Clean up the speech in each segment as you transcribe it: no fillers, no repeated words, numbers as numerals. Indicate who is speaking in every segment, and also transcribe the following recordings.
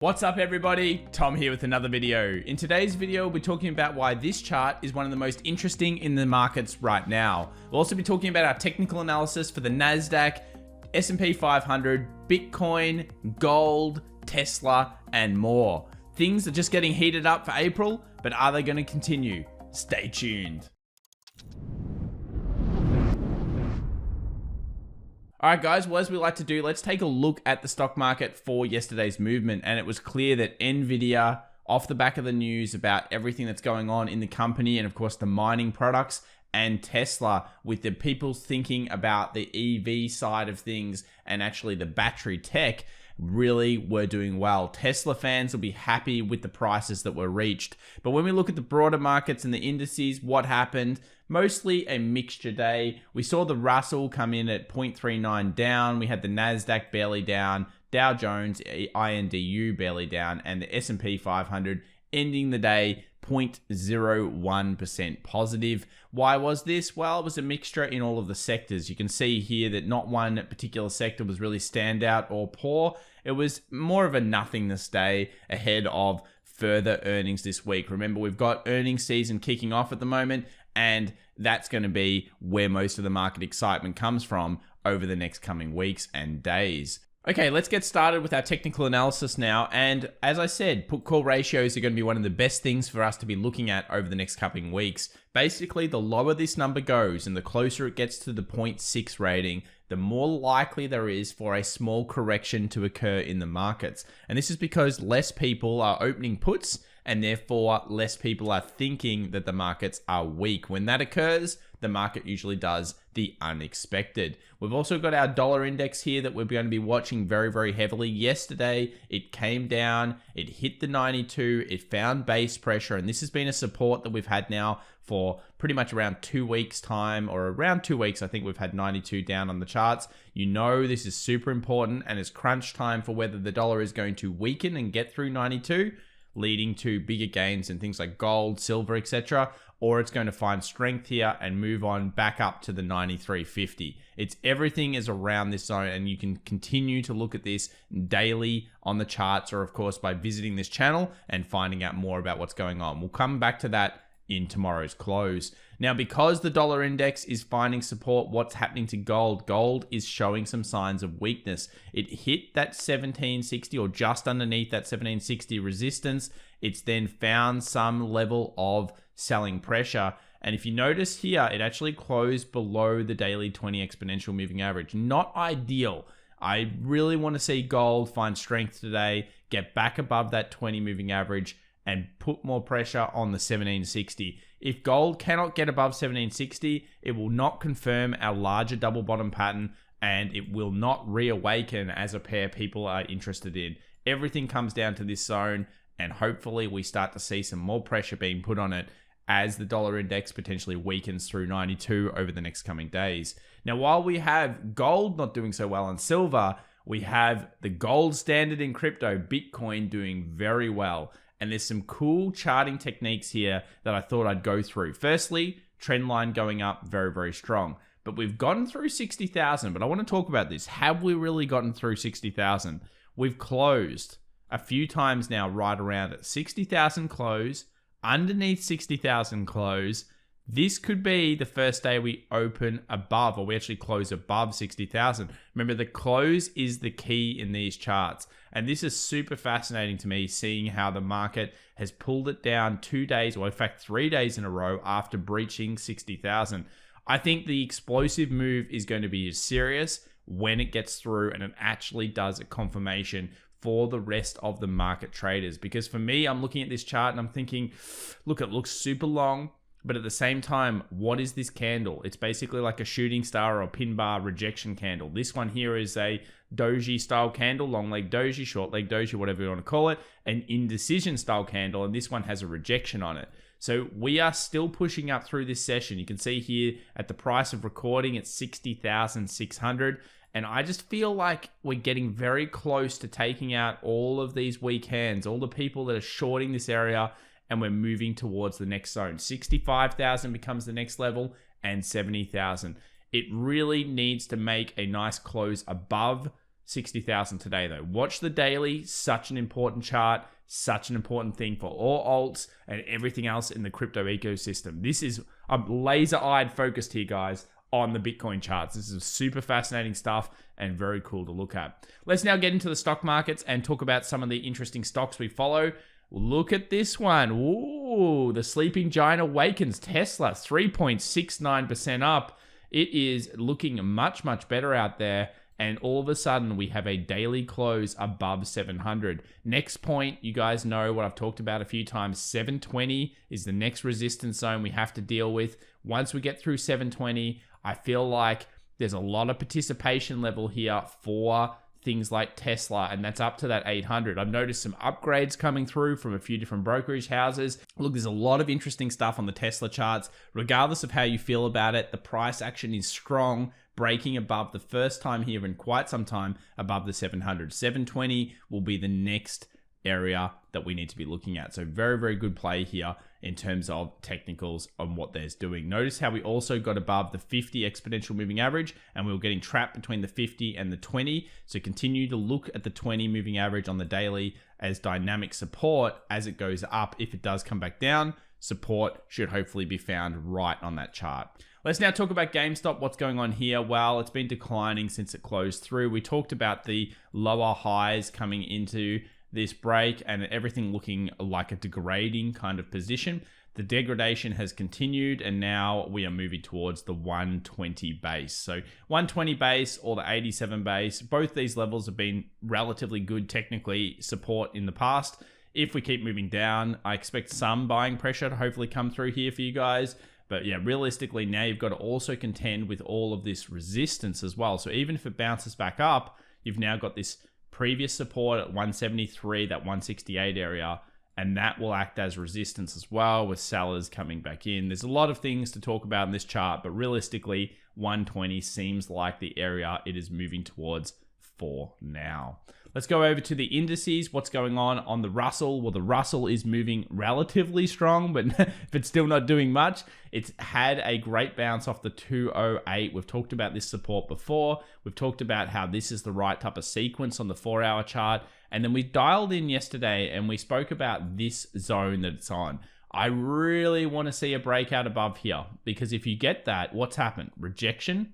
Speaker 1: What's up everybody, Tom here with another video. In today's video, we'll be talking about why this chart is one of the most interesting in the markets right now. We'll also be talking about our technical analysis for the Nasdaq, Sp500, Bitcoin, gold, Tesla, and more. Things are just getting heated up for April, but are they going to continue? Stay tuned. Alright guys, well as we like to do, let's take a look at the stock market for yesterday's movement. And it was clear that Nvidia, off the back of the news about everything that's going on in the company and of course the mining products, and Tesla with the people thinking about the EV side of things and actually the battery tech, really were doing well. Tesla fans will be happy with the prices that were reached. But when we look at the broader markets and the indices, what happened? Mostly a mixture day. We saw the Russell come in at 0.39 down. We had the Nasdaq barely down, Dow Jones, INDU barely down, and the S&P 500 ending the day 0.01% positive. Why was this? Well, it was a mixture in all of the sectors. You can see here that not one particular sector was really standout or poor. It was more of a nothingness day ahead of further earnings this week. Remember, we've got earnings season kicking off at the moment, and that's going to be where most of the market excitement comes from over the next coming weeks and days. Okay, let's get started with our technical analysis now. And as I said, put-call ratios are going to be one of the best things for us to be looking at over the next coming weeks. Basically, the lower this number goes and the closer it gets to the 0.6 rating, the more likely there is for a small correction to occur in the markets. And this is because less people are opening puts and therefore less people are thinking that the markets are weak. When that occurs, the market usually does the unexpected. We've also got our dollar index here that we're going to be watching very, very heavily. Yesterday, it came down, it hit the 92, it found base pressure, and this has been a support that we've had now for pretty much around 2 weeks time, or around 2 weeks. I think we've had 92 down on the charts. You know this is super important, and it's crunch time for whether the dollar is going to weaken and get through 92, leading to bigger gains in things like gold, silver, etc., or it's going to find strength here and move on back up to the 93.50. Everything is around this zone, and you can continue to look at this daily on the charts, or of course by visiting this channel and finding out more about what's going on. We'll come back to that in tomorrow's close. Now, because the dollar index is finding support, what's happening to gold? Gold is showing some signs of weakness. It hit that 1760 or just underneath that 1760 resistance. It's then found some level of selling pressure. And if you notice here, it actually closed below the daily 20 exponential moving average. Not ideal. I really want to see gold find strength today, get back above that 20 moving average, and put more pressure on the 1760. If gold cannot get above 1760, it will not confirm our larger double bottom pattern, and it will not reawaken as a pair people are interested in. Everything comes down to this zone, and hopefully we start to see some more pressure being put on it as the dollar index potentially weakens through 92 over the next coming days. Now, while we have gold not doing so well and silver, we have the gold standard in crypto, Bitcoin, doing very well. And there's some cool charting techniques here that I thought I'd go through. Firstly, trend line going up very, very strong. But we've gotten through 60,000, but I want to talk about this. Have we really gotten through 60,000? We've closed a few times now right around it. 60,000 close, underneath 60,000 close. This could be the first day we open above, or we actually close above 60,000. Remember, the close is the key in these charts. And this is super fascinating to me, seeing how the market has pulled it down 2 days, or in fact 3 days in a row after breaching 60,000. I think the explosive move is going to be serious when it gets through and it actually does a confirmation for the rest of the market traders. Because for me, I'm looking at this chart and I'm thinking, look, it looks super long. But at the same time, what is this candle? It's basically like a shooting star or a pin bar rejection candle. This one here is a doji style candle, long leg doji, short leg doji, whatever you want to call it, an indecision style candle, and this one has a rejection on it. So we are still pushing up through this session. You can see here at the price of recording, it's 60,600. And I just feel like we're getting very close to taking out all of these weak hands, all the people that are shorting this area, and we're moving towards the next zone. 65,000 becomes the next level, and 70,000. It really needs to make a nice close above 60,000 today though. Watch the daily, such an important chart, such an important thing for all alts and everything else in the crypto ecosystem. This is, I'm laser-eyed focused here, guys, on the Bitcoin charts. This is super fascinating stuff and very cool to look at. Let's now get into the stock markets and talk about some of the interesting stocks we follow. Look at this one. Ooh, the sleeping giant awakens. Tesla, 3.69% up. It is looking much, much better out there. And all of a sudden, we have a daily close above 700. Next point, you guys know what I've talked about a few times. 720 is the next resistance zone we have to deal with. Once we get through 720, I feel like there's a lot of participation level here for things like Tesla, and that's up to that 800. I've noticed some upgrades coming through from a few different brokerage houses. Look, there's a lot of interesting stuff on the Tesla charts. Regardless of how you feel about it, the price action is strong, breaking above the first time here in quite some time above the 700. 720 will be the next area that we need to be looking at. So very, very good play here in terms of technicals on what there's doing. Notice how we also got above the 50 exponential moving average, and we were getting trapped between the 50 and the 20. So continue to look at the 20 moving average on the daily as dynamic support as it goes up. If it does come back down, support should hopefully be found right on that chart. Let's now talk about GameStop. What's going on here? Well, it's been declining since it closed through. We talked about the lower highs coming into this break and everything looking like a degrading kind of position. The degradation has continued, and now we are moving towards the 120 base. So 120 base or the 87 base, both these levels have been relatively good technically support in the past. If we keep moving down, I expect some buying pressure to hopefully come through here for you guys. But yeah, realistically, now you've got to also contend with all of this resistance as well. So even if it bounces back up, you've now got this previous support at 173, that 168 area, and that will act as resistance as well with sellers coming back in. There's a lot of things to talk about in this chart, but realistically, 120 seems like the area it is moving towards for now. Let's go over to the indices. What's going on the Russell? Well, the Russell is moving relatively strong, but if it's still not doing much. It's had a great bounce off the 208. We've talked about this support before. We've talked about how this is the right type of sequence on the 4-hour chart. And then we dialed in yesterday and we spoke about this zone that it's on. I really want to see a breakout above here, because if you get that, what's happened? Rejection,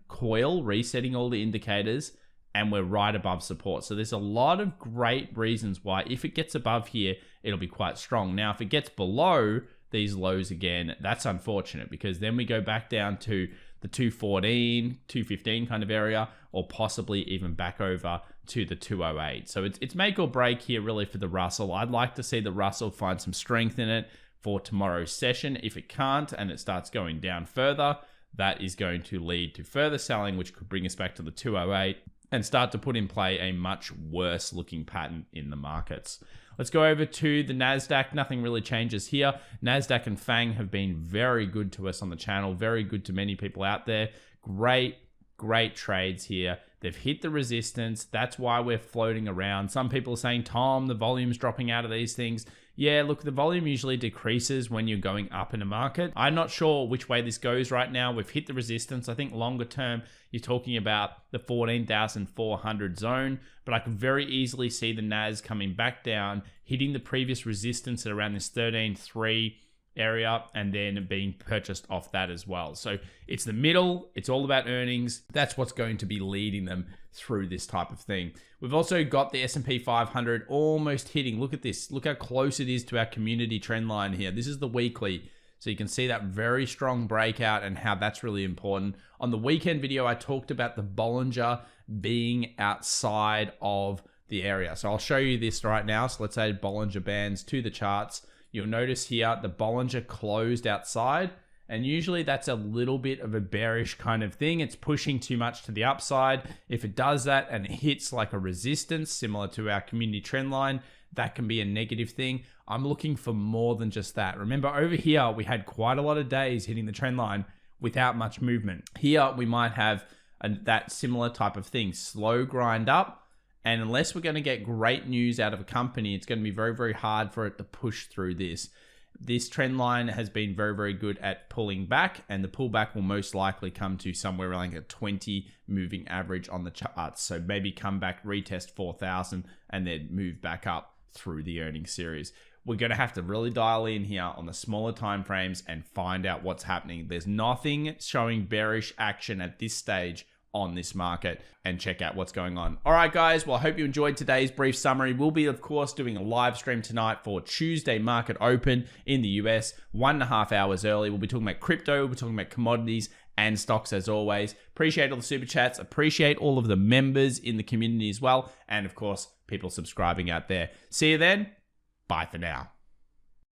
Speaker 1: coil, resetting all the indicators, and we're right above support. So there's a lot of great reasons why if it gets above here, it'll be quite strong. Now, if it gets below these lows again, that's unfortunate, because then we go back down to the 214, 215 kind of area, or possibly even back over to the 208. So it's make or break here really for the Russell. I'd like to see the Russell find some strength in it for tomorrow's session. If it can't and it starts going down further, that is going to lead to further selling, which could bring us back to the 208 and start to put in play a much worse looking pattern in the markets. Let's go over to the Nasdaq. Nothing really changes here. Nasdaq and FANG have been very good to us on the channel, very good to many people out there. Great trades here. They've hit the resistance. That's why we're floating around. Some people are saying, Tom, the volume's dropping out of these things. Yeah, look, the volume usually decreases when you're going up in a market. I'm not sure which way this goes right now. We've hit the resistance. I think longer term, you're talking about the 14,400 zone, but I can very easily see the NAS coming back down, hitting the previous resistance at around this 13.3 area, and then being purchased off that as well. So it's the middle, it's all about earnings. That's what's going to be leading them through this type of thing. We've also got the Sp500 almost hitting. Look at this. Look how close it is to our community trend line here. This is the weekly. So you can see that very strong breakout and how that's really important. On the weekend video, I talked about the Bollinger being outside of the area. So I'll show you this right now. So let's add Bollinger Bands to the charts. You'll notice here the Bollinger closed outside, and usually that's a little bit of a bearish kind of thing. It's pushing too much to the upside. If it does that and it hits like a resistance similar to our community trend line, that can be a negative thing. I'm looking for more than just that. Remember, over here, we had quite a lot of days hitting the trend line without much movement. Here, we might have that similar type of thing, slow grind up. And unless we're going to get great news out of a company, it's going to be very, very hard for it to push through this. this trend line has been very, very good at pulling back, and the pullback will most likely come to somewhere around like a 20 moving average on the charts. So maybe come back, retest 4,000, and then move back up through the earnings series. We're going to have to really dial in here on the smaller time frames and find out what's happening. There's nothing showing bearish action at this stage on this market, and check out what's going on. All right, guys. Well, I hope you enjoyed today's brief summary. We'll be, of course, doing a live stream tonight for Tuesday market open in the US, 1.5 hours early. We'll be talking about crypto. We'll be talking about commodities and stocks as always. Appreciate all the super chats. Appreciate all of the members in the community as well. And of course, people subscribing out there. See you then. Bye for now.